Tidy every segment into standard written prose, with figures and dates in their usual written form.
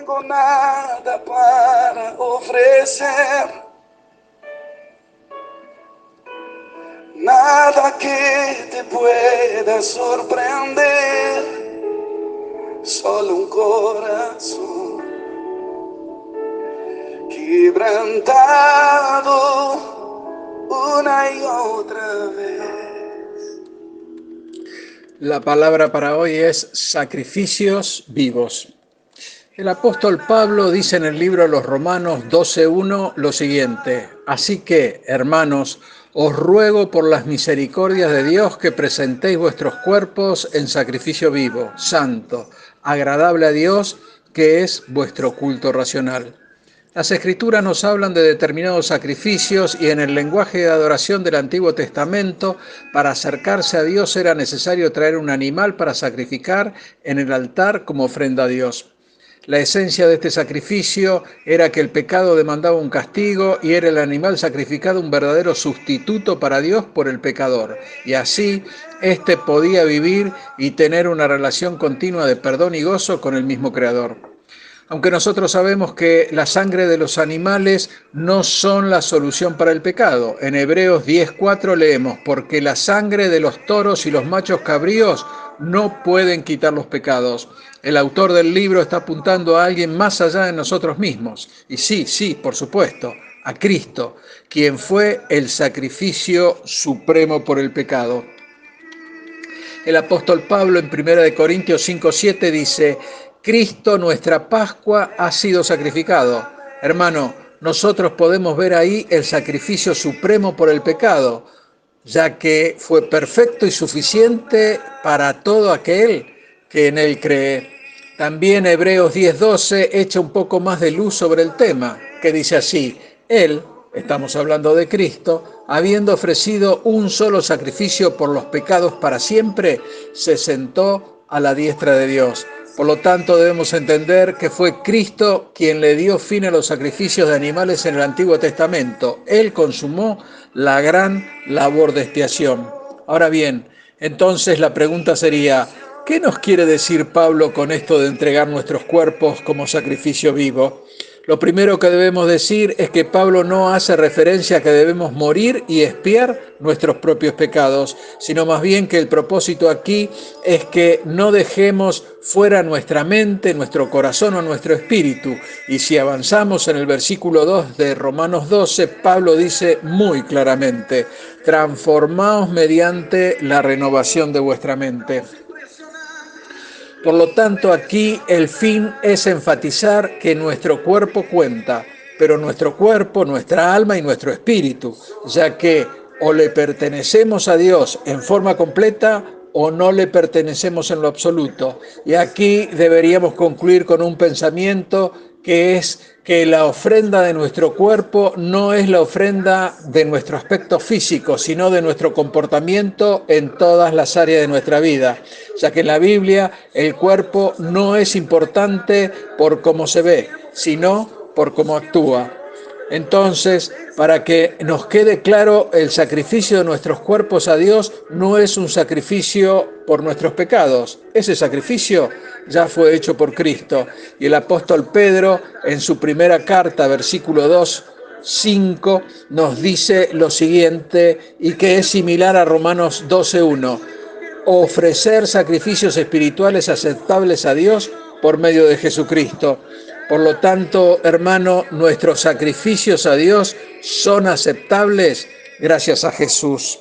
tengo nada para ofrecer, nada que te pueda sorprender, solo un corazón quebrantado una y otra vez. La palabra para hoy es sacrificios vivos. El apóstol Pablo dice en el libro de los Romanos 12:1 lo siguiente: así que, hermanos, os ruego por las misericordias de Dios que presentéis vuestros cuerpos en sacrificio vivo, santo, agradable a Dios, que es vuestro culto racional. Las Escrituras nos hablan de determinados sacrificios y en el lenguaje de adoración del Antiguo Testamento, para acercarse a Dios era necesario traer un animal para sacrificar en el altar como ofrenda a Dios. La esencia de este sacrificio era que el pecado demandaba un castigo y era el animal sacrificado un verdadero sustituto para Dios por el pecador. Y así, éste podía vivir y tener una relación continua de perdón y gozo con el mismo Creador. Aunque nosotros sabemos que la sangre de los animales no son la solución para el pecado. En Hebreos 10:4 leemos: porque la sangre de los toros y los machos cabríos no pueden quitar los pecados. El autor del libro está apuntando a alguien más allá de nosotros mismos. Y sí, por supuesto, a Cristo, quien fue el sacrificio supremo por el pecado. El apóstol Pablo en 1 Corintios 5:7 dice: Cristo, nuestra Pascua, ha sido sacrificado. Hermano, nosotros podemos ver ahí el sacrificio supremo por el pecado, ya que fue perfecto y suficiente para todo aquel que en él cree. También Hebreos 10:12 echa un poco más de luz sobre el tema, que dice así: Él, estamos hablando de Cristo, habiendo ofrecido un solo sacrificio por los pecados para siempre, se sentó a la diestra de Dios. Por lo tanto, debemos entender que fue Cristo quien le dio fin a los sacrificios de animales en el Antiguo Testamento. Él consumó la gran labor de expiación. Ahora bien, entonces la pregunta sería: ¿qué nos quiere decir Pablo con esto de entregar nuestros cuerpos como sacrificio vivo? Lo primero que debemos decir es que Pablo no hace referencia a que debemos morir y expiar nuestros propios pecados, sino más bien que el propósito aquí es que no dejemos fuera nuestra mente, nuestro corazón o nuestro espíritu. Y si avanzamos en el versículo 2 de Romanos 12, Pablo dice muy claramente: transformaos mediante la renovación de vuestra mente. Por lo tanto, aquí el fin es enfatizar que nuestro cuerpo cuenta, pero nuestro cuerpo, nuestra alma y nuestro espíritu, ya que o le pertenecemos a Dios en forma completa o no le pertenecemos en lo absoluto. Y aquí deberíamos concluir con un pensamiento que es que la ofrenda de nuestro cuerpo no es la ofrenda de nuestro aspecto físico, sino de nuestro comportamiento en todas las áreas de nuestra vida, ya que en la Biblia el cuerpo no es importante por cómo se ve, sino por cómo actúa. Entonces, para que nos quede claro, el sacrificio de nuestros cuerpos a Dios no es un sacrificio por nuestros pecados. Ese sacrificio ya fue hecho por Cristo. Y el apóstol Pedro, en su primera carta, versículo 2:5, nos dice lo siguiente, y que es similar a Romanos 12:1: ofrecer sacrificios espirituales aceptables a Dios por medio de Jesucristo. Por lo tanto, hermano, nuestros sacrificios a Dios son aceptables gracias a Jesús.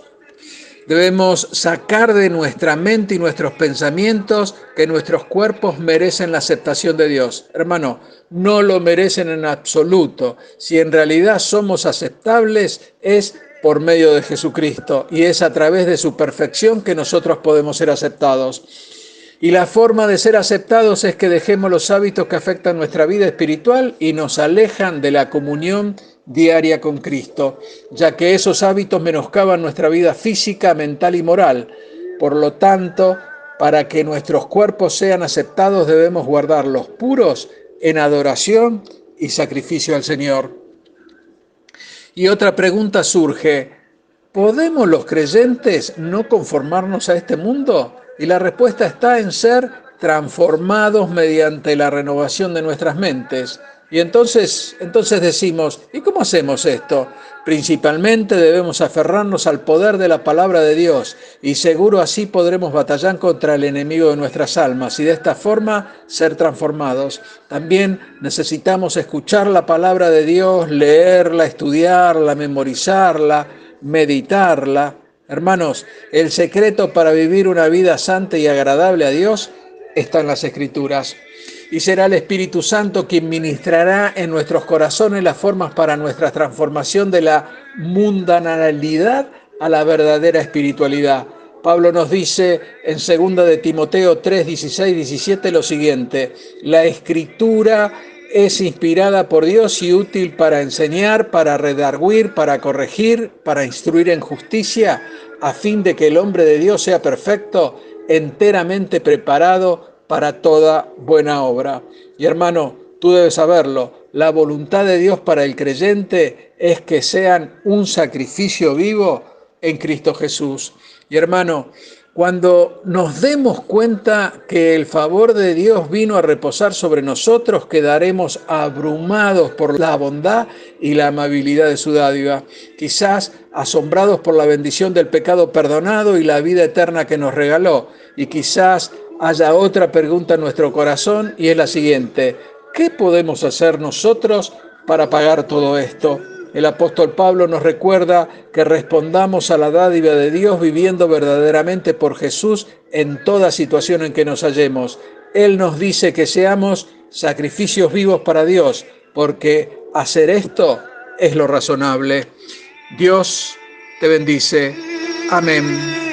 Debemos sacar de nuestra mente y nuestros pensamientos que nuestros cuerpos merecen la aceptación de Dios. Hermano, no lo merecen en absoluto. Si en realidad somos aceptables, es por medio de Jesucristo y es a través de su perfección que nosotros podemos ser aceptados. Y la forma de ser aceptados es que dejemos los hábitos que afectan nuestra vida espiritual y nos alejan de la comunión diaria con Cristo, ya que esos hábitos menoscaban nuestra vida física, mental y moral. Por lo tanto, para que nuestros cuerpos sean aceptados, debemos guardarlos puros en adoración y sacrificio al Señor. Y otra pregunta surge: ¿podemos los creyentes no conformarnos a este mundo? Y la respuesta está en ser transformados mediante la renovación de nuestras mentes. Y entonces decimos, ¿y cómo hacemos esto? Principalmente debemos aferrarnos al poder de la palabra de Dios y seguro así podremos batallar contra el enemigo de nuestras almas y de esta forma ser transformados. También necesitamos escuchar la palabra de Dios, leerla, estudiarla, memorizarla, meditarla. Hermanos, el secreto para vivir una vida santa y agradable a Dios está en las Escrituras. Y será el Espíritu Santo quien ministrará en nuestros corazones las formas para nuestra transformación de la mundanalidad a la verdadera espiritualidad. Pablo nos dice en 2 de Timoteo 3, 16, 17 lo siguiente: la Escritura es inspirada por Dios y útil para enseñar, para redarguir, para corregir, para instruir en justicia, a fin de que el hombre de Dios sea perfecto, enteramente preparado para toda buena obra. Y hermano, tú debes saberlo, la voluntad de Dios para el creyente es que sean un sacrificio vivo en Cristo Jesús. Y hermano, cuando nos demos cuenta que el favor de Dios vino a reposar sobre nosotros, quedaremos abrumados por la bondad y la amabilidad de su dádiva, quizás asombrados por la bendición del pecado perdonado y la vida eterna que nos regaló, y quizás haya otra pregunta en nuestro corazón y es la siguiente: ¿qué podemos hacer nosotros para pagar todo esto? El apóstol Pablo nos recuerda que respondamos a la dádiva de Dios viviendo verdaderamente por Jesús en toda situación en que nos hallemos. Él nos dice que seamos sacrificios vivos para Dios, porque hacer esto es lo razonable. Dios te bendice. Amén.